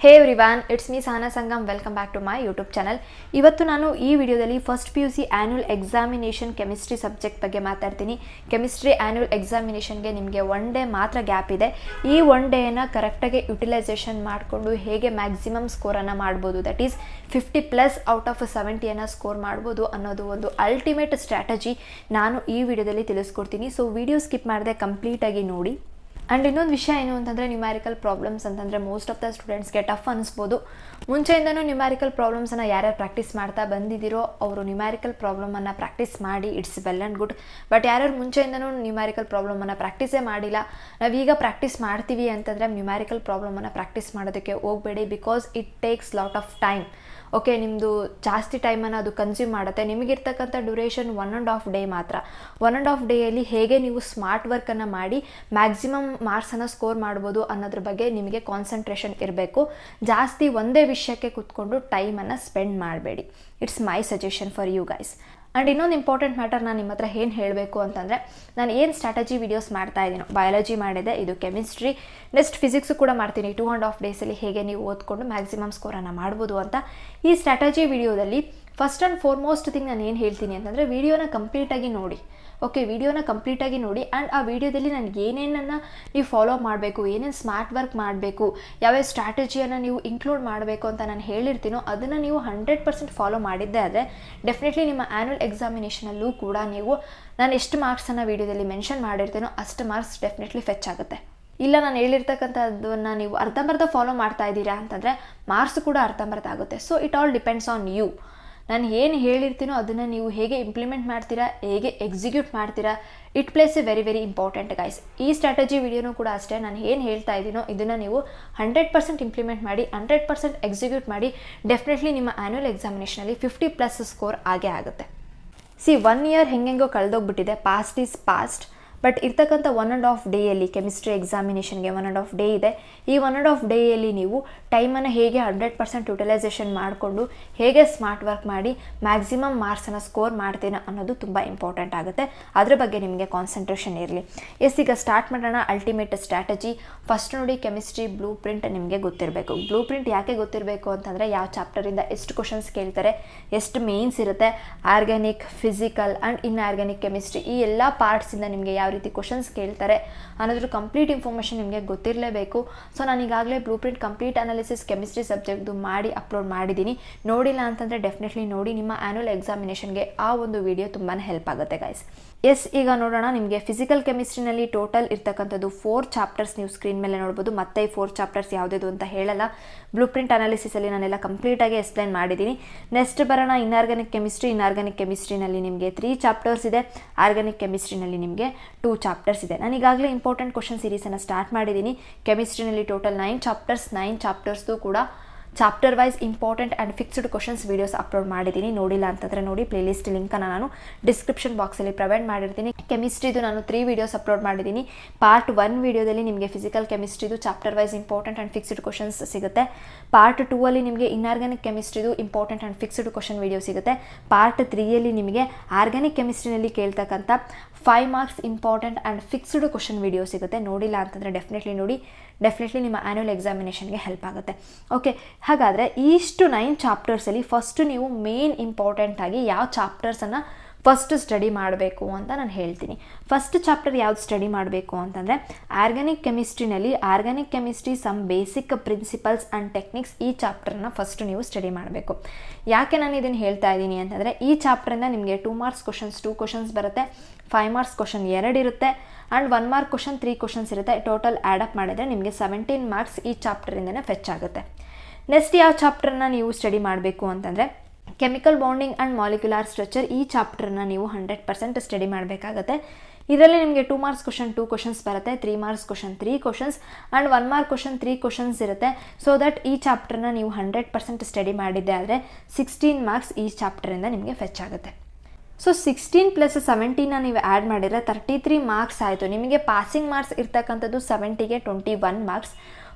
Hey everyone, it's me Sahana Sangam. Welcome back to my YouTube channel. ಇವತ್ತು ನಾನು ಈ ವಿಡಿಯೋದಲ್ಲಿ first PUC annual examination chemistry subject ಬಗ್ಗೆ ಮಾತಾಡ್ತೀನಿ. ಕೆಮಿಸ್ಟ್ರಿ ಆ್ಯನ್ಯುವಲ್ ಎಕ್ಸಾಮಿನೇಷನ್ಗೆ ನಿಮಗೆ 1 ಡೇ ಮಾತ್ರ ಗ್ಯಾಪ್ ಇದೆ. ಈ 1 ಡೇನ ಕರೆಕ್ಟಾಗಿ ಯುಟಿಲೈಸೇಷನ್ ಮಾಡಿಕೊಂಡು ಹೇಗೆ ಮ್ಯಾಕ್ಸಿಮಮ್ ಸ್ಕೋರನ್ನು ಮಾಡ್ಬೋದು, that is 50+ out of 70 score ಮಾಡ್ಬೋದು ಅನ್ನೋದು ಒಂದು ಅಲ್ಟಿಮೇಟ್ ಸ್ಟ್ರಾಟಜಿ ನಾನು ಈ ವಿಡಿಯೋದಲ್ಲಿ ತಿಳಿಸ್ಕೊಡ್ತೀನಿ. ಸೊ ವಿಡಿಯೋ ಸ್ಕಿಪ್ ಮಾಡದೆ ಕಂಪ್ಲೀಟಾಗಿ ನೋಡಿ. ಆ್ಯಂಡ್ ಇನ್ನೊಂದು ವಿಷಯ ಏನು ಅಂತಂದರೆ, ನ್ಯೂಮ್ಯಾರಿಕಲ್ ಪ್ರಾಬ್ಲಮ್ಸ್ ಅಂತಂದರೆ ಮೋಸ್ಟ್ ಆಫ್ ದ ಸ್ಟೂಡೆಂಟ್ಸ್ಗೆ ಟಫ್ ಅನ್ನಿಸ್ಬೋದು. ಮುಂಚೆಯಿಂದನೂ ನ್ಯೂಮ್ಯಾರಿಕಲ್ ಪ್ರಾಬ್ಲಮ್ಸನ್ನು ಯಾರ್ಯಾರು ಪ್ರಾಕ್ಟೀಸ್ ಮಾಡ್ತಾ ಬಂದಿದ್ದೀರೋ ಅವರು ನ್ಯೂಮ್ಯಾರಿಕಲ್ ಪ್ರಾಬ್ಲಮನ್ನು ಪ್ರಾಕ್ಟೀಸ್ ಮಾಡಿ, it's well and good. But ಯಾರ್ಯಾರು ಮುಂಚೆಯಿಂದನೂ ನ್ಯೂಮ್ಯಾರಿಕಲ್ ಪ್ರಾಬ್ಲಮನ್ನು ಪ್ರಾಕ್ಟೀಸೇ ಮಾಡಿಲ್ಲ, ನಾವೀಗ ಪ್ರಾಕ್ಟೀಸ್ ಮಾಡ್ತೀವಿ ಅಂತಂದರೆ ನ್ಯೂಮ್ಯಾರಿಕಲ್ ಪ್ರಾಬ್ಲಮನ್ನು ಪ್ರಾಕ್ಟೀಸ್ ಮಾಡೋದಕ್ಕೆ ಹೋಗಬೇಡಿ. Because it takes lot of time. Okay, ನಿಮ್ಮದು ಜಾಸ್ತಿ ಟೈಮನ್ನು ಅದು ಕನ್ಸ್ಯೂಮ್ ಮಾಡುತ್ತೆ. ನಿಮಗಿರ್ತಕ್ಕಂಥ ಡ್ಯೂರೇಷನ್ 1.5 ಡೇ ಮಾತ್ರ. 1.5 ಡೇಯಲ್ಲಿ ಹೇಗೆ ನೀವು ಸ್ಮಾರ್ಟ್ ವರ್ಕನ್ನು ಮಾಡಿ ಮ್ಯಾಕ್ಸಿಮಮ್ ಮಾರ್ಕ್ಸನ್ನು ಸ್ಕೋರ್ ಮಾಡ್ಬೋದು ಅನ್ನೋದ್ರ ಬಗ್ಗೆ ನಿಮಗೆ ಕಾನ್ಸಂಟ್ರೇಷನ್ ಇರಬೇಕು. ಜಾಸ್ತಿ ಒಂದೇ ವಿಷಯಕ್ಕೆ ಕೂತ್ಕೊಂಡು ಟೈಮನ್ನು ಸ್ಪೆಂಡ್ ಮಾಡಬೇಡಿ. It's my suggestion for you guys. And ಇನ್ನೊಂದು ಇಂಪಾರ್ಟೆಂಟ್ ಮ್ಯಾಟರ್ ನಾನು ನಿಮ್ಮ ಹತ್ರ ಏನು ಹೇಳಬೇಕು ಅಂತಂದರೆ, ನಾನು ಏನು ಸ್ಟ್ರಾಟಜಿ ವೀಡಿಯೋಸ್ ಮಾಡ್ತಾ ಇದ್ದೀನೋ, ಬಯಾಲಜಿ ಮಾಡಿದೆ, ಇದು ಕೆಮಿಸ್ಟ್ರಿ, ನೆಕ್ಸ್ಟ್ ಫಿಸಿಕ್ಸು ಕೂಡ ಮಾಡ್ತೀನಿ. 2.5 ಡೇಸಲ್ಲಿ ಹೇಗೆ ನೀವು ಓದ್ಕೊಂಡು ಮ್ಯಾಕ್ಸಿಮಮ್ ಸ್ಕೋರನ್ನು ಮಾಡ್ಬೋದು ಅಂತ ಈ ಸ್ಟ್ರಾಟಜಿ ವಿಡಿಯೋದಲ್ಲಿ ಫಸ್ಟ್ ಆ್ಯಂಡ್ ಫಾರ್ಮೋಸ್ಟ್ ಥಿಂಗ್ ನಾನು ಏನು ಹೇಳ್ತೀನಿ ಅಂತಂದರೆ, ವಿಡಿಯೋನ ಕಂಪ್ಲೀಟಾಗಿ ನೋಡಿ. ಓಕೆ, ವಿಡಿಯೋನ ಕಂಪ್ಲೀಟಾಗಿ ನೋಡಿ. ಆ್ಯಂಡ್ ಆ ವಿಡಿಯೋದಲ್ಲಿ ನಾನು ಏನೇನನ್ನು ನೀವು ಫಾಲೋ ಮಾಡಬೇಕು, ಏನೇನು ಸ್ಮಾರ್ಟ್ ವರ್ಕ್ ಮಾಡಬೇಕು, ಯಾವ್ಯಾವ ಸ್ಟ್ರಾಟಜಿಯನ್ನು ನೀವು ಇನ್ಕ್ಲೂಡ್ ಮಾಡಬೇಕು ಅಂತ ನಾನು ಹೇಳಿರ್ತೀನೋ ಅದನ್ನು ನೀವು 100% ಫಾಲೋ ಮಾಡಿದ್ದೇ ಆದರೆ ಡೆಫಿನೆಟ್ಲಿ ನಿಮ್ಮ ಆ್ಯನ್ಯುವಲ್ ಎಕ್ಸಾಮಿನೇಷನಲ್ಲೂ ಕೂಡ ನೀವು ನಾನು ಎಷ್ಟು ಮಾರ್ಕ್ಸನ್ನು ವಿಡಿಯೋದಲ್ಲಿ ಮೆನ್ಷನ್ ಮಾಡಿರ್ತೀನೋ ಅಷ್ಟು ಮಾರ್ಕ್ಸ್ ಡೆಫಿನೆಟ್ಲಿ ಫೆಚ್ ಆಗುತ್ತೆ. ಇಲ್ಲ, ನಾನು ಹೇಳಿರ್ತಕ್ಕಂಥದ್ದನ್ನು ನೀವು ಅರ್ಧಂಬರ್ಧ ಫಾಲೋ ಮಾಡ್ತಾ ಇದ್ದೀರಾ ಅಂತಂದರೆ ಮಾರ್ಕ್ಸ್ ಕೂಡ ಅರ್ಧಂಬರ್ಧ ಆಗುತ್ತೆ. So it all depends on you. ನಾನು ಏನು ಹೇಳಿರ್ತೀನೋ ಅದನ್ನು ನೀವು ಹೇಗೆ ಇಂಪ್ಲಿಮೆಂಟ್ ಮಾಡ್ತೀರಾ, ಹೇಗೆ ಎಕ್ಸಿಕ್ಯೂಟ್ ಮಾಡ್ತೀರಾ, it place A very very important guys. ಈ ಸ್ಟ್ರಾಟಜಿ ವಿಡಿಯೋನೂ ಕೂಡ ಅಷ್ಟೇ. ನಾನು ಏನು ಹೇಳ್ತಾ ಇದ್ದೀನೋ ಇದನ್ನು ನೀವು 100% ಇಂಪ್ಲಿಮೆಂಟ್ ಮಾಡಿ, 100% ಎಕ್ಸಿಕ್ಯೂಟ್ ಮಾಡಿ. ಡೆಫಿನೆಟ್ಲಿ ನಿಮ್ಮ ಆ್ಯನ್ಯುವಲ್ ಎಕ್ಸಾಮಿನೇಷನಲ್ಲಿ 50+ ಸ್ಕೋರ್ ಆಗೇ ಆಗುತ್ತೆ. 1 ಇಯರ್ ಹೆಂಗೆಂಗೋ ಕಳೆದೋಗ್ಬಿಟ್ಟಿದೆ, ಪಾಸ್ಟ್ ಈಸ್ ಪಾಸ್ಟ್. ಬಟ್ ಇರ್ತಕ್ಕಂಥ 1.5 ಡೇಯಲ್ಲಿ ಕೆಮಿಸ್ಟ್ರಿ ಎಕ್ಸಾಮಿನೇಷನ್ಗೆ 1.5 ಡೇ ಇದೆ. ಈ 1.5 ಡೇಯಲ್ಲಿ ನೀವು ಟೈಮನ್ನು ಹೇಗೆ 100% ಯುಟಿಲೈಸೇಷನ್ ಮಾಡಿಕೊಂಡು ಹೇಗೆ ಸ್ಮಾರ್ಟ್ ವರ್ಕ್ ಮಾಡಿ ಮ್ಯಾಕ್ಸಿಮಮ್ ಮಾರ್ಕ್ಸನ್ನು ಸ್ಕೋರ್ ಮಾಡ್ತೀನ ಅನ್ನೋದು ತುಂಬ ಇಂಪಾರ್ಟೆಂಟ್ ಆಗುತ್ತೆ. ಅದ್ರ ಬಗ್ಗೆ ನಿಮಗೆ ಕಾನ್ಸಂಟ್ರೇಷನ್ ಇರಲಿ. ಈಗ ಸ್ಟಾರ್ಟ್ ಮಾಡೋಣ ಅಲ್ಟಿಮೇಟ್ ಸ್ಟ್ರಾಟಜಿ. ಫಸ್ಟ್ ನೋಡಿ, ಕೆಮಿಸ್ಟ್ರಿ ಬ್ಲೂ ಪ್ರಿಂಟ್ ನಿಮಗೆ ಗೊತ್ತಿರಬೇಕು. ಬ್ಲೂ ಪ್ರಿಂಟ್ ಯಾಕೆ ಗೊತ್ತಿರಬೇಕು ಅಂತಂದರೆ, ಯಾವ ಚಾಪ್ಟರಿಂದ ಎಷ್ಟು ಕ್ವಶನ್ಸ್ ಕೇಳ್ತಾರೆ, ಎಷ್ಟು ಮೇನ್ಸ್ ಇರುತ್ತೆ, organic, physical and inorganic chemistry, ಈ ಎಲ್ಲ ಪಾರ್ಟ್ಸಿಂದ ನಿಮಗೆ ಯಾವ ರೀತಿ ಕ್ವಶನ್ಸ್ ಕೇಳ್ತಾರೆ ಅನ್ನೋದ್ರ ಕಂಪ್ಲೀಟ್ ಇನ್ಫಾರ್ಮೇಷನ್ ನಿಮಗೆ ಗೊತ್ತಿರಲೇಬೇಕು. ಸೊ ನಾನು ಈಗಾಗಲೇ blueprint complete analysis chemistry ಸಬ್ಜೆಕ್ಟ್ದು ಮಾಡಿ ಅಪ್ಲೋಡ್ ಮಾಡಿದ್ದೀನಿ. ನೋಡಿಲ್ಲ ಅಂತಂದರೆ ಡೆಫಿನೆಟ್ಲಿ ನೋಡಿ. ನಿಮ್ಮ ಆ್ಯನ್ಯುವಲ್ ಎಕ್ಸಾಮಿನೇಷನ್ಗೆ ಆ ಒಂದು ವಿಡಿಯೋ ತುಂಬಾ ಹೆಲ್ಪ್ ಆಗುತ್ತೆ ಗೈಸ್. ಈಗ ನೋಡೋಣ. ನಿಮಗೆ ಫಿಸಿಕಲ್ ಕೆಮಿಸ್ಟ್ರಿನಲ್ಲಿ ಟೋಟಲ್ ಇರ್ತಕ್ಕಂಥದ್ದು 4 ಚಾಪ್ಟರ್ಸ್ ನೀವು ಸ್ಕ್ರೀನ್ ಮೇಲೆ ನೋಡ್ಬೋದು. ಮತ್ತೆ ಈ 4 ಚಾಪ್ಟರ್ಸ್ ಯಾವುದಿದು ಅಂತ ಹೇಳಲ್ಲ, ಬ್ಲೂ ಪ್ರಿಂಟ್ ಅನಾಲಿಸಿಸಲ್ಲಿ ನಾನೆಲ್ಲ ಕಂಪ್ಲೀಟಾಗಿ ಎಕ್ಸ್ಪ್ಲೈನ್ ಮಾಡಿದ್ದೀನಿ. ನೆಕ್ಸ್ಟ್ ಬರೋಣ ಇನ್ಆರ್ಗ್ಯಾನಿಕ್ ಕೆಮಿಸ್ಟ್ರಿ. ಇನ್ಆರ್ಗ್ಯಾನಿಕ್ ಕೆಮಿಸ್ಟ್ರಿನಲ್ಲಿ ನಿಮಗೆ 3 ಚಾಪ್ಟರ್ಸ್ ಇದೆ, ಆರ್ಗ್ಯಾನಿಕ್ ಕೆಮಿಸ್ಟ್ರಿನಲ್ಲಿ ನಿಮಗೆ 2 ಚಾಪ್ಟರ್ಸ್ ಇದೆ. ನಾನು ಈಗಾಗಲೇ ಇಂಪಾರ್ಟೆಂಟ್ ಕ್ವಶನ್ ಸೀರೀಸನ್ನು ಸ್ಟಾರ್ಟ್ ಮಾಡಿದ್ದೀನಿ. ಕೆಮಿಸ್ಟ್ರಿನಲ್ಲಿ ಟೋಟಲ್ 9 ಚಾಪ್ಟರ್ಸ್, 9 ಚಾಪ್ಟರ್ಸ್ದು ಕೂಡ chapter wise important and fixed questions videos upload ಮಾಡಿದ್ದೀನಿ. ನೋಡಿಲ್ಲ ಅಂತಂದರೆ ನೋಡಿ, ಪ್ಲೇಲಿಸ್ಟ್ ಲಿಂಕನ್ನು ನಾನು ಡಿಸ್ಕ್ರಿಪ್ಷನ್ ಬಾಕ್ಸಲ್ಲಿ ಪ್ರೊವೈಡ್ ಮಾಡಿರ್ತೀನಿ. ಕೆಮಿಸ್ಟ್ರಿದು ನಾನು 3 ವೀಡಿಯೋಸ್ ಅಪ್ಲೋಡ್ ಮಾಡಿದ್ದೀನಿ. ಪಾರ್ಟ್ 1 ವೀಡಿಯೋದಲ್ಲಿ ನಿಮಗೆ ಫಿಸಿಕಲ್ ಕೆಮಿಸ್ಟ್ರಿದು chapter wise important and fixed questions ಸಿಗುತ್ತೆ. ಪಾರ್ಟ್ 2ಅಲ್ಲಿ ನಿಮಗೆ ಇನ್ಆರ್ಗ್ಯಾನಿಕ್ ಕೆಮಿಸ್ಟ್ರಿದು important and fixed question video ಸಿಗುತ್ತೆ. ಪಾರ್ಟ್ 3ಯಲ್ಲಿ ನಿಮಗೆ ಆರ್ಗ್ಯಾನಿಕ್ ಕೆಮಿಸ್ಟ್ರಿನಲ್ಲಿ ಕೇಳ್ತಕ್ಕಂಥ 5 marks important and fixed question video ಸಿಗುತ್ತೆ. ನೋಡಿಲ್ಲ ಅಂತಂದರೆ ಡೆಫಿನೆಟ್ಲಿ ನೋಡಿ. ಡೆಫಿನೆಟ್ಲಿ ನಿಮ್ಮ ಆ್ಯನ್ಯುವಲ್ ಎಕ್ಸಾಮಿನೇಷನ್ಗೆ ಹೆಲ್ಪ್ ಆಗುತ್ತೆ. ಓಕೆ, ಹಾಗಾದರೆ ಇಷ್ಟು 9 ಚಾಪ್ಟರ್ಸಲ್ಲಿ ಫಸ್ಟ್ ನೀವು ಮೇನ್ ಇಂಪಾರ್ಟೆಂಟ್ ಆಗಿ ಯಾವ ಚಾಪ್ಟರ್ಸನ್ನು ಫಸ್ಟ್ ಸ್ಟಡಿ ಮಾಡಬೇಕು ಅಂತ ನಾನು ಹೇಳ್ತೀನಿ. ಫಸ್ಟ್ ಚಾಪ್ಟರ್ ಯಾವ್ದು ಸ್ಟಡಿ ಮಾಡಬೇಕು ಅಂತಂದರೆ, ಆರ್ಗ್ಯಾನಿಕ್ ಕೆಮಿಸ್ಟ್ರಿನಲ್ಲಿ organic chemistry some basic principles and techniques, ಈ ಚಾಪ್ಟರ್ನ ಫಸ್ಟ್ ನೀವು ಸ್ಟಡಿ ಮಾಡಬೇಕು. ಯಾಕೆ ನಾನು ಇದನ್ನು ಹೇಳ್ತಾ ಇದ್ದೀನಿ ಅಂತಂದರೆ, ಈ ಚಾಪ್ಟರಿಂದ ನಿಮಗೆ 2 ಮಾರ್ಕ್ಸ್ ಕ್ವಶನ್ಸ್ 2 ಕ್ವಶನ್ಸ್ ಬರುತ್ತೆ, 5 ಮಾರ್ಕ್ಸ್ ಕ್ವಶನ್ 2 ಇರುತ್ತೆ, ಆ್ಯಂಡ್ 1 ಮಾರ್ಕ್ ಕ್ವಶನ್ 3 ಕ್ವಶನ್ಸ್ ಇರುತ್ತೆ. ಟೋಟಲ್ ಆ್ಯಡಪ್ ಮಾಡಿದರೆ ನಿಮಗೆ 17 ಮಾರ್ಕ್ಸ್ ಈ ಚಾಪ್ಟರಿಂದನೇ ಫೆಚ್ ಆಗುತ್ತೆ. ನೆಕ್ಸ್ಟ್ ಯಾವ ಚಾಪ್ಟರ್ನ ನೀವು ಸ್ಟಡಿ ಮಾಡಬೇಕು ಅಂತಂದರೆ, chemical bonding and molecular structure, ಈ ಚಾಪ್ಟರ್ನ ನೀವು 100% ಸ್ಟಡಿ ಮಾಡಬೇಕಾಗತ್ತೆ. ಇದರಲ್ಲಿ ನಿಮಗೆ 2 ಮಾರ್ಕ್ಸ್ ಕ್ವಶನ್ 2 ಕ್ವಶನ್ಸ್ ಬರುತ್ತೆ, 3 marks question 3 questions and 1 mark question 3 questions ಇರುತ್ತೆ. ಸೊ ದಟ್ ಈ ಚಾಪ್ಟರ್ನ ನೀವು 100% ಸ್ಟಡಿ ಮಾಡಿದ್ದೆ ಆದರೆ 16 ಮಾರ್ಕ್ಸ್ ಈ ಚಾಪ್ಟರಿಂದ ನಿಮಗೆ ಫೆಚ್ ಆಗುತ್ತೆ. ಸೊ 16 + 17 ನೀವು ಆ್ಯಡ್ ಮಾಡಿದರೆ 33 ಮಾರ್ಕ್ಸ್ ಆಯಿತು. ನಿಮಗೆ ಪಾಸಿಂಗ್ ಮಾರ್ಕ್ಸ್ ಇರ್ತಕ್ಕಂಥದ್ದು 70ಗೆ 21 ಮಾರ್ಕ್ಸ್.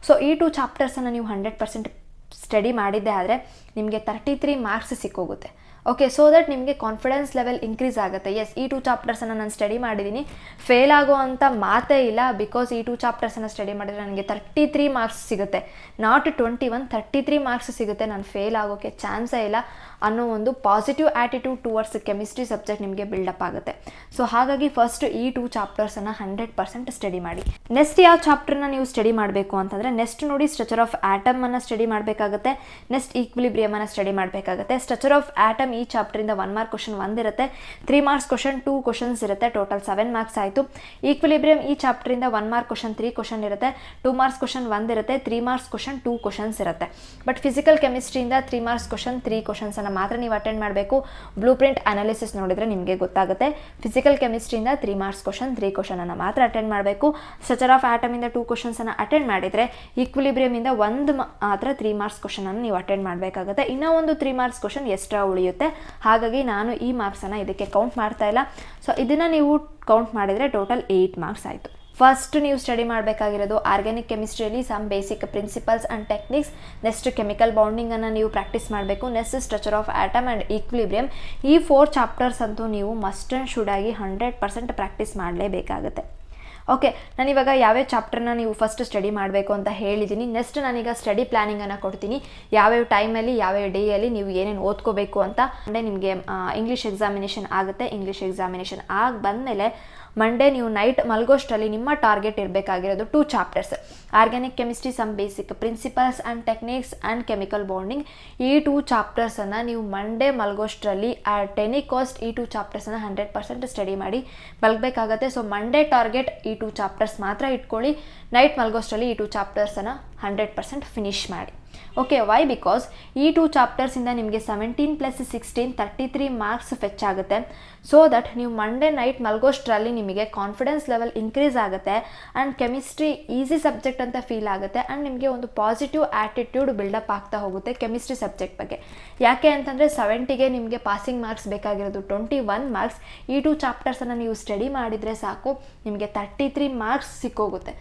ಸೊ ಈ 2 ಚಾಪ್ಟರ್ಸನ್ನು ನೀವು 100% ಸ್ಟಡಿ ಮಾಡಿದ್ದೆ ಆದರೆ ನಿಮಗೆ 33 ಮಾರ್ಕ್ಸ್ ಸಿಕ್ಕೋಗುತ್ತೆ. ಓಕೆ, ಸೊ ದಟ್ ನಿಮಗೆ ಕಾನ್ಫಿಡೆನ್ಸ್ ಲೆವೆಲ್ ಇನ್ಕ್ರೀಸ್ ಆಗುತ್ತೆ. ಎಸ್, ಈ 2 ಚಾಪ್ಟರ್ಸನ್ನು ನಾನು ಸ್ಟಡಿ ಮಾಡಿದ್ದೀನಿ, ಫೇಲ್ ಆಗೋ ಅಂತ ಮಾತೇ ಇಲ್ಲ. ಬಿಕಾಸ್ ಈ 2 ಚಾಪ್ಟರ್ಸನ್ನು ಸ್ಟಡಿ ಮಾಡಿದರೆ ನನಗೆ 33 ಮಾರ್ಕ್ಸ್ ಸಿಗುತ್ತೆ, ನಾಟ್ 21, 33 ಮಾರ್ಕ್ಸ್ ಸಿಗುತ್ತೆ, ನಾನು ಫೇಲ್ ಆಗೋಕ್ಕೆ ಚಾನ್ಸೇ ಇಲ್ಲ ಅನ್ನೋ ಒಂದು positive attitude towards chemistry subject ನಿಮಗೆ ಬಿಲ್ಡಪ್ ಆಗುತ್ತೆ. ಸೊ ಹಾಗಾಗಿ ಫಸ್ಟ್ ಈ 2 ಚಾಪ್ಟರ್ಸನ್ನು 100% ಸ್ಟಡಿ ಮಾಡಿ. ನೆಕ್ಸ್ಟ್ ಯಾವ ಚಾಪ್ಟರ್ನ ನೀವು ಸ್ಟಡಿ ಮಾಡಬೇಕು ಅಂತಂದರೆ, ನೆಕ್ಸ್ಟ್ ನೋಡಿ ಸ್ಟ್ರಕ್ಚರ್ ಆಫ್ ಆಟಮನ್ನು ಸ್ಟಡಿ ಮಾಡಬೇಕಾಗುತ್ತೆ, ನೆಕ್ಸ್ಟ್ ಈಕ್ವಿಲಿಬ್ರಿಯಮನ್ನು ಸ್ಟಡಿ ಮಾಡಬೇಕಾಗುತ್ತೆ. ಸ್ಟ್ರಕ್ಚರ್ ಆಫ್ ಆಟಮ್ ಈ ಚಾಪ್ಟರಿಂದ 1 ಮಾರ್ಕ್ ಕ್ವಶನ್ 1 ಇರುತ್ತೆ, 3 ಮಾರ್ಕ್ಸ್ ಕ್ವಶನ್ 2 ಕ್ವಶನ್ಸ್ ಇರುತ್ತೆ, ಟೋಟಲ್ 7 ಮಾರ್ಕ್ಸ್ ಆಯಿತು. ಈಕ್ವಿಲಿಬ್ರಿಯಂ ಈ ಚಾಪ್ಟರಿಂದ 1 ಮಾರ್ಕ್ ಕ್ವಶನ್ 3 ಕ್ವಶನ್ ಇರುತ್ತೆ, 2 ಮಾರ್ಕ್ಸ್ ಕ್ವಶನ್ 1 ಇರುತ್ತೆ, 3 ಮಾರ್ಕ್ಸ್ ಕ್ವಶನ್ 2 ಕ್ವಶನ್ಸ್ ಇರುತ್ತೆ. ಬಟ್ ಫಿಸಿಕಲ್ ಕೆಮಿಸ್ಟ್ರಿಯಿಂದ 3 ಮಾರ್ಕ್ಸ್ ಕ್ವಶನ್ 3 ಕ್ವಶನ್ಸನ್ನು ಮಾತ್ರ ನೀವು ಅಟೆಂಡ್ ಮಾಡಬೇಕು. ಬ್ಲೂ ಪ್ರಿಂಟ್ ಅನಾಲಿಸಿಸ್ ನೋಡಿದರೆ ನಿಮಗೆ ಗೊತ್ತಾಗುತ್ತೆ. ಫಿಸಿಕಲ್ ಕೆಮಿಸ್ಟ್ರಿಯಿಂದ 3 ಮಾರ್ಕ್ಸ್ ಕ್ವಶನ್ 3 ಕ್ವಶನನ್ನು ಮಾತ್ರ ಅಟೆಂಡ್ ಮಾಡಬೇಕು. ಸ್ಟ್ರಕ್ಚರ್ ಆಫ್ ಆಟಮಿಂದ 2 ಕ್ವಶನ್ಸನ್ನು ಅಟೆಂಡ್ ಮಾಡಿದರೆ ಈಕ್ವಿಲಿಬ್ರಿಯಮಿಂದ 1 ಮಾತ್ರ 3 ಮಾರ್ಕ್ಸ್ ಕ್ವಶನನ್ನು ನೀವು ಅಟೆಂಡ್ ಮಾಡಬೇಕಾಗುತ್ತೆ. ಇನ್ನೂ ಒಂದು 3 ಮಾರ್ಕ್ಸ್ ಕ್ವಶನ್ ಎಕ್ಸ್ಟ್ರಾ ಉಳಿಯುತ್ತೆ. ಹಾಗಾಗಿ ನಾನು ಈ ಮಾರ್ಕ್ಸನ್ನು ಇದಕ್ಕೆ ಕೌಂಟ್ ಮಾಡ್ತಾ ಇಲ್ಲ. ಸೊ ಇದನ್ನು ನೀವು ಕೌಂಟ್ ಮಾಡಿದರೆ ಟೋಟಲ್ 8 ಮಾರ್ಕ್ಸ್ ಆಯಿತು. ಫಸ್ಟ್ ನೀವು ಸ್ಟಡಿ ಮಾಡಬೇಕಾಗಿರೋದು ಆರ್ಗ್ಯಾನಿಕ್ ಕೆಮಿಸ್ಟ್ರಿಯಲ್ಲಿ some basic principles and techniques. Next chemical ಬಾಂಡಿಂಗನ್ನು ನೀವು ಪ್ರಾಕ್ಟೀಸ್ ಮಾಡಬೇಕು. Next structure of atom and equilibrium. ಈ 4 ಚಾಪ್ಟರ್ಸ್ ಅಂತೂ ನೀವು ಮಸ್ಟ್ ಆ್ಯಂಡ್ ಶುಡ್ ಆಗಿ 100% ಪ್ರಾಕ್ಟೀಸ್ ಮಾಡಲೇಬೇಕಾಗುತ್ತೆ. ಓಕೆ, ನಾನಿವಾಗ ಯಾವ್ಯಾವ ಚಾಪ್ಟರ್ನ ನೀವು ಫಸ್ಟ್ ಸ್ಟಡಿ ಮಾಡಬೇಕು ಅಂತ ಹೇಳಿದ್ದೀನಿ. ನೆಕ್ಸ್ಟ್ ನಾನೀಗ ಸ್ಟಡಿ ಪ್ಲ್ಯಾನಿಂಗನ್ನು ಕೊಡ್ತೀನಿ, ಯಾವ್ಯಾವ ಟೈಮಲ್ಲಿ ಯಾವ್ಯಾವ ಡೇಯಲ್ಲಿ ನೀವು ಏನೇನು ಓದ್ಕೋಬೇಕು ಅಂತ. ಅಂದರೆ ನಿಮಗೆ ಇಂಗ್ಲೀಷ್ ಎಕ್ಸಾಮಿನೇಷನ್ ಆಗುತ್ತೆ. ಇಂಗ್ಲೀಷ್ ಎಕ್ಸಾಮಿನೇಷನ್ ಆಗಿ ಬಂದಮೇಲೆ ಮಂಡೇ ನೀವು ನೈಟ್ ಮಲ್ಗೋಷ್ಟರಲ್ಲಿ ನಿಮ್ಮ ಟಾರ್ಗೆಟ್ ಇರಬೇಕಾಗಿರೋದು 2 chapters, organic chemistry some basic principles and techniques and chemical bonding. ಈ 2 ಚಾಪ್ಟರ್ಸನ್ನು ನೀವು ಮಂಡೇ ಮಲ್ಗೋಷ್ಟರಲ್ಲಿ ಅಟ್ ಎನಿ ಕಾಸ್ಟ್ ಈ 2 ಚಾಪ್ಟರ್ಸನ್ನು 100% ಸ್ಟಡಿ ಮಾಡಿ ಮಲ್ಗಬೇಕಾಗತ್ತೆ. ಸೊ ಮಂಡೇ ಟಾರ್ಗೆಟ್ ಈ 2 ಚಾಪ್ಟರ್ಸ್ ಮಾತ್ರ ಇಟ್ಕೊಳ್ಳಿ. ನೈಟ್ ಮಲ್ಗೋಷ್ಟರಲ್ಲಿ ಈ 2 ಚಾಪ್ಟರ್ಸನ್ನು 100% ಫಿನಿಶ್ ಮಾಡಿ. Okay, why? ಬಿಕಾಸ್ ಈ 2 ಚಾಪ್ಟರ್ಸಿಂದ ನಿಮಗೆ 17 + 16 33 ಮಾರ್ಕ್ಸ್ ಫೆಚ್ ಆಗುತ್ತೆ. ಸೊ ದಟ್ ನೀವು ಮಂಡೇ ನೈಟ್ ಮಲ್ಗೋಷ್ಟರಲ್ಲಿ ನಿಮಗೆ ಕಾನ್ಫಿಡೆನ್ಸ್ ಲೆವೆಲ್ ಇನ್ಕ್ರೀಸ್ ಆಗುತ್ತೆ ಆ್ಯಂಡ್ ಕೆಮಿಸ್ಟ್ರಿ ಈಸಿ ಸಬ್ಜೆಕ್ಟ್ ಅಂತ ಫೀಲ್ ಆಗುತ್ತೆ ಆ್ಯಂಡ್ ನಿಮಗೆ ಒಂದು ಪಾಸಿಟಿವ್ ಆ್ಯಟಿಟ್ಯೂಡ್ ಬಿಲ್ಡಪ್ ಆಗ್ತಾ ಹೋಗುತ್ತೆ ಕೆಮಿಸ್ಟ್ರಿ ಸಬ್ಜೆಕ್ಟ್ ಬಗ್ಗೆ. ಯಾಕೆ ಅಂತಂದರೆ 70ಗೆ ನಿಮಗೆ ಪಾಸಿಂಗ್ ಮಾರ್ಕ್ಸ್ ಬೇಕಾಗಿರೋದು 21 ಮಾರ್ಕ್ಸ್. ಈ 2 ಚಾಪ್ಟರ್ಸನ್ನು ನೀವು ಸ್ಟಡಿ ಮಾಡಿದರೆ ಸಾಕು, ನಿಮಗೆ 33 ಮಾರ್ಕ್ಸ್ ಸಿಕ್ಕೋಗುತ್ತೆ.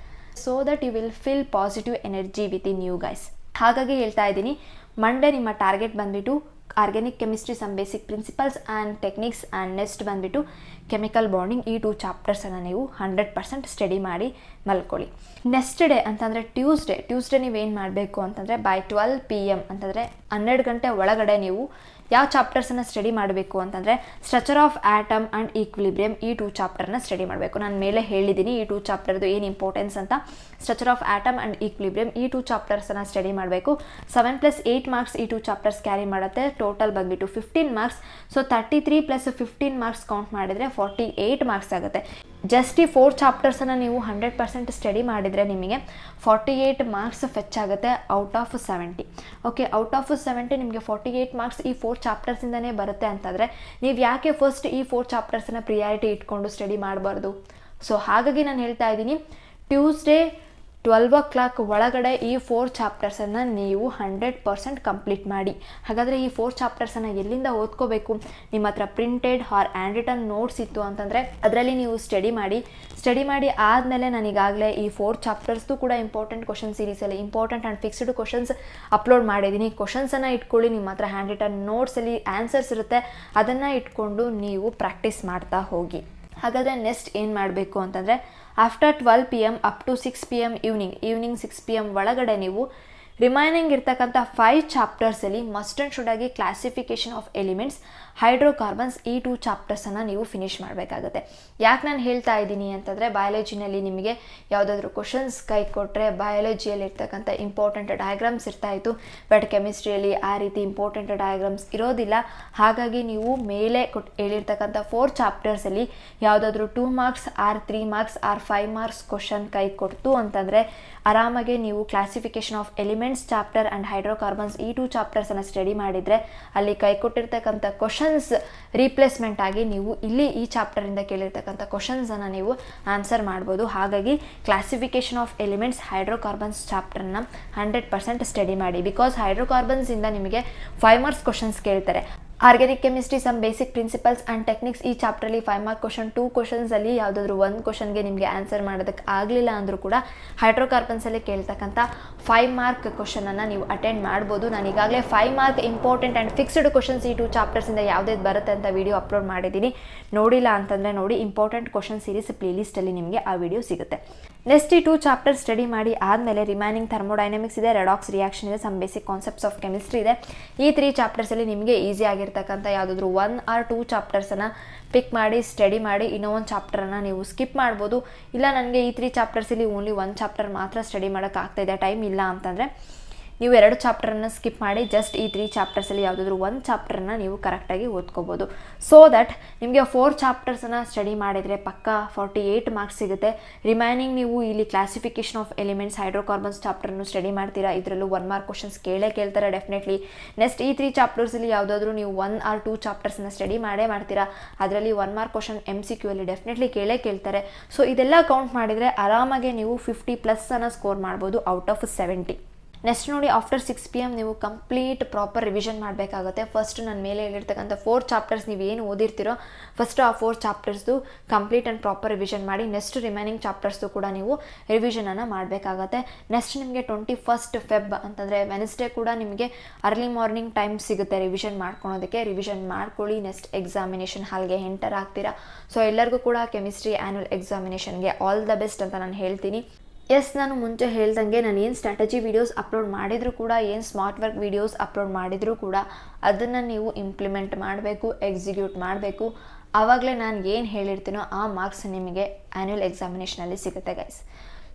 So that you will feel positive energy with in you guys. ಹಾಗಾಗಿ ಹೇಳ್ತಾ ಇದ್ದೀನಿ, ಮಂಡೇ ನಿಮ್ಮ ಟಾರ್ಗೆಟ್ ಬಂದುಬಿಟ್ಟು organic chemistry some basic principles and techniques and next ಬಂದುಬಿಟ್ಟು ಕೆಮಿಕಲ್ ಬಾಂಡಿಂಗ್. ಈ 2 ಚಾಪ್ಟರ್ಸನ್ನು ನೀವು 100% ಸ್ಟಡಿ ಮಾಡಿ ಮಲ್ಕೊಳ್ಳಿ. ನೆಕ್ಸ್ಟ್ ಡೇ ಅಂತಂದರೆ ಟ್ಯೂಸ್ಡೇ ನೀವೇನು ಮಾಡಬೇಕು ಅಂತಂದರೆ ಬೈ 12 PM ಅಂತಂದರೆ 12 ಗಂಟೆ ಒಳಗಡೆ ನೀವು ಯಾವ ಚಾಪ್ಟರ್ಸನ್ನು ಸ್ಟಡಿ ಮಾಡಬೇಕು ಅಂತಂದರೆ structure of atom and equilibrium ಈ 2 ಚಾಪ್ಟರ್ನ ಸ್ಟಡಿ ಮಾಡಬೇಕು. ನಾನು ಮೇಲೆ ಹೇಳಿದ್ದೀನಿ ಈ 2 ಚಾಪ್ಟರ್ದು ಏನು ಇಂಪಾರ್ಟೆನ್ಸ್ ಅಂತ. Structure of atom and equilibrium ಈ 2 ಚಾಪ್ಟರ್ಸನ್ನು ಸ್ಟಡಿ ಮಾಡಬೇಕು. 7 + 8 ಮಾರ್ಕ್ಸ್ ಈ 2 ಚಾಪ್ಟರ್ಸ್ ಕ್ಯಾರಿ ಮಾಡುತ್ತೆ. ಟೋಟಲ್ ಬಂದುಬಿಟ್ಟು 15 ಮಾರ್ಕ್ಸ್. ಸೊ 33 + 15 ಮಾರ್ಕ್ಸ್ ಕೌಂಟ್ ಮಾಡಿದರೆ 48 ಮಾರ್ಕ್ಸ್ ಆಗುತ್ತೆ. ಜಸ್ಟ್ ಈ 4 ಚಾಪ್ಟರ್ಸನ್ನು ನೀವು 100% ಸ್ಟಡಿ ಮಾಡಿದರೆ ನಿಮಗೆ 48 ಮಾರ್ಕ್ಸ್ ಫೆಚ್ ಆಗುತ್ತೆ out of 70. Okay, out of 70 ನಿಮಗೆ 48 ಮಾರ್ಕ್ಸ್ ಈ 4 ಚಾಪ್ಟರ್ಸಿಂದನೇ ಬರುತ್ತೆ ಅಂತಂದರೆ ನೀವು ಯಾಕೆ ಫಸ್ಟ್ ಈ 4 ಚಾಪ್ಟರ್ಸನ್ನು ಪ್ರಿಯಾರಿಟಿ ಇಟ್ಕೊಂಡು ಸ್ಟಡಿ ಮಾಡಬಾರ್ದು? ಸೊ ಹಾಗಾಗಿ ನಾನು ಹೇಳ್ತಾ ಇದ್ದೀನಿ, ಟ್ಯೂಸ್ಡೇ 12 o'clock ಒಳಗಡೆ ಈ 4 ಚಾಪ್ಟರ್ಸನ್ನು ನೀವು 100% ಕಂಪ್ಲೀಟ್ ಮಾಡಿ. ಹಾಗಾದರೆ ಈ 4 ಚಾಪ್ಟರ್ಸನ್ನು ಎಲ್ಲಿಂದ ಓದ್ಕೋಬೇಕು? ನಿಮ್ಮ ಹತ್ರ printed or handwritten notes ಇತ್ತು ಅಂತಂದರೆ ಅದರಲ್ಲಿ ನೀವು ಸ್ಟಡಿ ಮಾಡಿ ಆದಮೇಲೆ ನಾನೀಗಾಗಲೇ ಈ 4 ಚಾಪ್ಟರ್ಸ್ದು ಕೂಡ ಇಂಪಾರ್ಟೆಂಟ್ ಕ್ವಶನ್ ಸೀರೀಸಲ್ಲಿ important and fixed questions upload ಮಾಡಿದ್ದೀನಿ. ಕ್ವಶನ್ಸನ್ನು ಇಟ್ಕೊಳ್ಳಿ, ನಿಮ್ಮ ಹತ್ರ ಹ್ಯಾಂಡ್ ರಿಟನ್ ನೋಟ್ಸಲ್ಲಿ ಆನ್ಸರ್ಸ್ ಇರುತ್ತೆ, ಅದನ್ನು ಇಟ್ಕೊಂಡು ನೀವು ಪ್ರಾಕ್ಟೀಸ್ ಮಾಡ್ತಾ ಹೋಗಿ. ಹಾಗಾದರೆ ನೆಕ್ಸ್ಟ್ ಏನು ಮಾಡಬೇಕು ಅಂತಂದರೆ after 12 PM up to 6 PM evening 6 PM ಒಳಗಡೆ ನೀವು ರಿಮೈನಿಂಗ್ ಇರ್ತಕ್ಕಂಥ 5 ಚಾಪ್ಟರ್ಸಲ್ಲಿ ಮಸ್ಟ್ ಆ್ಯಂಡ್ ಶುಡ್ ಆಗಿ ಕ್ಲಾಸಿಫಿಕೇಷನ್ ಆಫ್ ಎಲಿಮೆಂಟ್ಸ್, ಹೈಡ್ರೋಕಾರ್ಬನ್ಸ್ ಈ 2 ಚಾಪ್ಟರ್ಸನ್ನು ನೀವು ಫಿನಿಷ್ ಮಾಡಬೇಕಾಗುತ್ತೆ. ಯಾಕೆ ನಾನು ಹೇಳ್ತಾ ಇದ್ದೀನಿ ಅಂತಂದರೆ ಬಯಾಲಜಿನಲ್ಲಿ ನಿಮಗೆ ಯಾವುದಾದ್ರೂ ಕ್ವಶನ್ಸ್ ಕೈ ಕೊಟ್ಟರೆ ಬಯಾಲಜಿಯಲ್ಲಿ ಇರ್ತಕ್ಕಂಥ ಇಂಪಾರ್ಟೆಂಟ್ ಡಯಾಗ್ರಾಮ್ಸ್ ಇರ್ತಾಯಿತ್ತು, ಬಟ್ ಕೆಮಿಸ್ಟ್ರಿಯಲ್ಲಿ ಆ ರೀತಿ ಇಂಪಾರ್ಟೆಂಟ್ ಡಯಾಗ್ರಾಮ್ಸ್ ಇರೋದಿಲ್ಲ. ಹಾಗಾಗಿ ನೀವು ಮೇಲೆ ಹೇಳಿರ್ತಕ್ಕಂಥ 4 ಚಾಪ್ಟರ್ಸಲ್ಲಿ ಯಾವುದಾದ್ರೂ 2 marks or 3 marks or 5 marks question ಕೈ ಕೊಡ್ತು ಅಂತಂದರೆ ಆರಾಮಾಗಿ ನೀವು classification of elements chapter and hydrocarbons ಈ 2 ಚಾಪ್ಟರ್ಸನ್ನು ಸ್ಟಡಿ ಮಾಡಿದರೆ ಅಲ್ಲಿ ಕೈ ಕೊಟ್ಟಿರ್ತಕ್ಕಂಥ ಕ್ವಶನ್ಸ್ ರೀಪ್ಲೇಸ್ಮೆಂಟ್ ಆಗಿ ನೀವು ಇಲ್ಲಿ ಈ ಚಾಪ್ಟರಿಂದ ಕೇಳಿರ್ತಕ್ಕಂಥ ಕ್ವಶನ್ಸನ್ನು ನೀವು ಆನ್ಸರ್ ಮಾಡ್ಬೋದು. ಹಾಗಾಗಿ ಕ್ಲಾಸಿಫಿಕೇಷನ್ ಆಫ್ ಎಲಿಮೆಂಟ್ಸ್ ಹೈಡ್ರೋಕಾರ್ಬನ್ಸ್ ಚಾಪ್ಟರ್ನ 100% ಸ್ಟಡಿ ಮಾಡಿ. ಬಿಕಾಸ್ ಹೈಡ್ರೋಕಾರ್ಬನ್ಸಿಂದ ನಿಮಗೆ 5 ಮಾರ್ಕ್ಸ್ ಕ್ವಶನ್ಸ್ ಕೇಳ್ತಾರೆ. Organic chemistry some basic principles and techniques ಈ ಚಾಪ್ಟ್ರಲ್ಲಿ 5 ಮಾರ್ಕ್ ಕ್ವಶನ್ 2 ಕ್ವಶನ್ಸಲ್ಲಿ ಯಾವುದಾದ್ರೂ ಒಂದು ಕ್ವಶನ್ಗೆ ನಿಮಗೆ ಆನ್ಸರ್ ಮಾಡೋದಕ್ಕೆ ಆಗಲಿಲ್ಲ ಅಂದರೂ ಕೂಡ ಹೈಡ್ರೋಕಾರ್ಬನ್ಸಲ್ಲಿ ಕೇಳ್ತಕ್ಕಂಥ 5 ಮಾರ್ಕ್ ಕ್ವಶನನ್ನು ನೀವು ಅಟೆಂಡ್ ಮಾಡ್ಬೋದು. ನಾನು ಈಗಾಗಲೇ 5 mark important and fixed questions ಈ 2 ಚಾಪ್ಟರ್ಸಿಂದ ಯಾವುದೇ ಬರುತ್ತೆ ಅಂತ ವಿಡಿಯೋ ಅಪ್ಲೋಡ್ ಮಾಡಿದ್ದೀನಿ. ನೋಡಿಲ್ಲ ಅಂತಂದರೆ ನೋಡಿ, ಇಂಪಾರ್ಟೆಂಟ್ ಕ್ವಶನ್ ಸೀರೀಸ್ ಪ್ಲೇಲಿಸ್ಟಲ್ಲಿ ನಿಮಗೆ ಆ ವಿಡಿಯೋ ಸಿಗುತ್ತೆ. ನೆಕ್ಸ್ಟ್ ಈ 2 ಚಾಪ್ಟರ್ ಸ್ಟಡಿ ಮಾಡಿ ಆದಮೇಲೆ ರಿಮೈನಿಂಗ್ ಥರ್ಮೋಡೈನಮಿಕ್ಸ್ ಇದೆ, ರೆಡಾಕ್ಸ್ ರಿಯಾಕ್ಷನ್ ಇದೆ, some basic concepts of chemistry ಇದೆ. ಈ 3 ಚಾಪ್ಟರ್ಸಲ್ಲಿ ನಿಮಗೆ ಈಸಿ ಆಗಿರ್ತಕ್ಕಂಥ ಯಾವುದಾದ್ರೂ 1 or 2 ಚಾಪ್ಟರ್ಸನ್ನು ಪಿಕ್ ಮಾಡಿ ಸ್ಟಡಿ ಮಾಡಿ ಇನ್ನೂ ಒಂದು ಚಾಪ್ಟರನ್ನು ನೀವು ಸ್ಕಿಪ್ ಮಾಡ್ಬೋದು. ಇಲ್ಲ ನನಗೆ ಈ 3 ಚಾಪ್ಟರ್ಸಲ್ಲಿ ಓನ್ಲಿ 1 ಚಾಪ್ಟರ್ ಮಾತ್ರ ಸ್ಟಡಿ ಮಾಡೋಕ್ಕಾಗ್ತಾಯಿದೆ, ಟೈಮ್ ಇಲ್ಲ ಅಂತಂದರೆ ನೀವು 2 ಚಾಪ್ಟರನ್ನು ಸ್ಕಿಪ್ ಮಾಡಿ ಜಸ್ಟ್ ಈ 3 ಚಾಪ್ಟರ್ಸಲ್ಲಿ ಯಾವುದಾದ್ರೂ 1 ಚಾಪ್ಟರನ್ನು ನೀವು ಕರೆಕ್ಟಾಗಿ ಓದ್ಕೋಬೋದು. ಸೊ ದಟ್ ನಿಮಗೆ 4 ಚಾಪ್ಟರ್ಸನ್ನು ಸ್ಟಡಿ ಮಾಡಿದರೆ ಪಕ್ಕಾ 48 ಮಾರ್ಕ್ಸ್ ಸಿಗುತ್ತೆ. ರಿಮೈನಿಂಗ್ ನೀವು ಇಲ್ಲಿ ಕ್ಲಾಸಿಫಿಕೇಶನ್ ಆಫ್ ಎಲಿಮೆಂಟ್ಸ್ ಹೈಡ್ರೋಕಾರ್ಬನ್ಸ್ ಚಾಪ್ಟರ್ನು ಸ್ಟಡಿ ಮಾಡ್ತೀರಾ, ಇದರಲ್ಲೂ 1 ಮಾರ್ಕ್ ಕ್ವಶನ್ಸ್ ಕೇಳ್ತಾರೆ ಡೆಫಿನೆಟ್ಲಿ. ನೆಕ್ಸ್ಟ್ ಈ 3 ಚಾಪ್ಟರ್ಸಲ್ಲಿ ಯಾವುದಾದ್ರೂ ನೀವು 1 or 2 ಚಾಪ್ಟರ್ಸನ್ನು ಸ್ಟಡಿ ಮಾಡ್ತೀರಾ, ಅದರಲ್ಲಿ 1 ಮಾರ್ಕ್ ಕ್ವಶನ್ MCQ ಅಲ್ಲಿ ಡೆಫಿನೆಟ್ಲಿ ಕೇಳ್ತಾರೆ. ಸೊ ಇದೆಲ್ಲ ಕೌಂಟ್ ಮಾಡಿದರೆ ಆರಾಮಾಗಿ ನೀವು 50+ ಸ್ಕೋರ್ ಮಾಡ್ಬೋದು ಔಟ್ ಆಫ್ 70. ನೆಕ್ಸ್ಟ್ ನೋಡಿ, ಆಫ್ಟರ್ 6 PM ನೀವು ಕಂಪ್ಲೀಟ್ ಪ್ರಾಪರ್ ರಿವಿಷನ್ ಮಾಡಬೇಕಾಗುತ್ತೆ. ಫಸ್ಟ್ ನನ್ನ ಮೇಲೆ ಹೇಳಿರ್ತಕ್ಕಂಥ 4 ಚಾಪ್ಟರ್ಸ್ ನೀವು ಏನು ಓದಿರ್ತೀರೋ ಫಸ್ಟ್ ಆ 4 ಚಾಪ್ಟರ್ಸ್ದು ಕಂಪ್ಲೀಟ್ ಆ್ಯಂಡ್ ಪ್ರಾಪರ್ ರಿವಿಷನ್ ಮಾಡಿ. ನೆಕ್ಸ್ಟ್ ರಿಮೈನಿಂಗ್ ಚಾಪ್ಟರ್ಸ್ದು ಕೂಡ ನೀವು ರಿವಿಷನನ್ನು ಮಾಡಬೇಕಾಗತ್ತೆ. ನೆಕ್ಸ್ಟ್ ನಿಮಗೆ 21st Feb ಅಂತಂದರೆ ವೆನ್ಸ್ಡೇ ಕೂಡ ನಿಮಗೆ ಅರ್ಲಿ ಮಾರ್ನಿಂಗ್ ಟೈಮ್ ಸಿಗುತ್ತೆ ರಿವಿಷನ್ ಮಾಡ್ಕೊಳೋದಕ್ಕೆ. ರಿವಿಷನ್ ಮಾಡ್ಕೊಳ್ಳಿ, ನೆಕ್ಸ್ಟ್ ಎಕ್ಸಾಮಿನೇಷನ್ ಹಾಲ್ಗೆ ಎಂಟರ್ ಆಗ್ತೀರಾ. ಸೊ ಎಲ್ಲರಿಗೂ ಕೂಡ ಕೆಮಿಸ್ಟ್ರಿ ಆ್ಯನ್ಯುವಲ್ ಎಕ್ಸಾಮಿನೇಷನ್ಗೆ ಆಲ್ ದ ಬೆಸ್ಟ್ ಅಂತ ನಾನು ಹೇಳ್ತೀನಿ. ಎಸ್, ನಾನು ಮುಂಚೆ ಹೇಳ್ದಂಗೆ ನಾನು ಏನು ಸ್ಟ್ರಾಟಜಿ ವೀಡಿಯೋಸ್ ಅಪ್ಲೋಡ್ ಮಾಡಿದರೂ ಕೂಡ, ಏನು ಸ್ಮಾರ್ಟ್ ವರ್ಕ್ ವೀಡಿಯೋಸ್ ಅಪ್ಲೋಡ್ ಮಾಡಿದರೂ ಕೂಡ ಅದನ್ನು ನೀವು ಇಂಪ್ಲಿಮೆಂಟ್ ಮಾಡಬೇಕು, ಎಕ್ಸಿಕ್ಯೂಟ್ ಮಾಡಬೇಕು. ಆವಾಗಲೇ ನಾನು ಏನು ಹೇಳಿರ್ತೀನೋ ಆ ಮಾರ್ಕ್ಸ್ ನಿಮಗೆ ಆ್ಯನ್ಯುವಲ್ ಎಕ್ಸಾಮಿನೇಷನಲ್ಲಿ ಸಿಗುತ್ತೆ guys.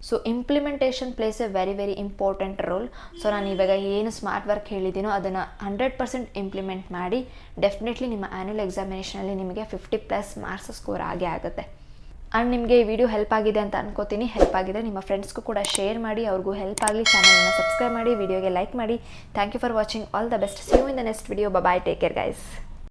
So implementation place A very very important role. So ನಾನು ಇವಾಗ ಏನು ಸ್ಮಾರ್ಟ್ ವರ್ಕ್ ಹೇಳಿದ್ದೀನೋ ಅದನ್ನು 100% ಇಂಪ್ಲಿಮೆಂಟ್ ಮಾಡಿ ಡೆಫಿನೆಟ್ಲಿ ನಿಮ್ಮ ಆ್ಯನ್ಯುವಲ್ ಎಕ್ಸಾಮಿನೇಷನಲ್ಲಿ ನಿಮಗೆ 50+ ಮಾರ್ಕ್ಸ್ ಸ್ಕೋರ್ ಆಗೇ ಆಗುತ್ತೆ. ಆ್ಯಂಡ್ ನಿಮಗೆ ಈ ವಿಡಿಯೋ ಹೆಲ್ಪ್ ಆಗಿದೆ ಅಂತ ಅನ್ಕೋತೀನಿ. ಹೆಲ್ಪ್ ಆಗಿದೆ ನಿಮ್ಮ ಫ್ರೆಂಡ್ಸ್ಗೂ ಕೂಡ ಶೇರ್ ಮಾಡಿ, ಅವ್ರಿಗೂ ಹೆಲ್ಪ್ ಆಗಲಿ. ಚಾನಲನ್ನು ಸಬ್ಸ್ಕ್ರೈಬ್ ಮಾಡಿ, ವಿಡಿಯೋಗೆ ಲೈಕ್ ಮಾಡಿ. Thank you for watching. All the best. See you in the next video. Bye, take care guys.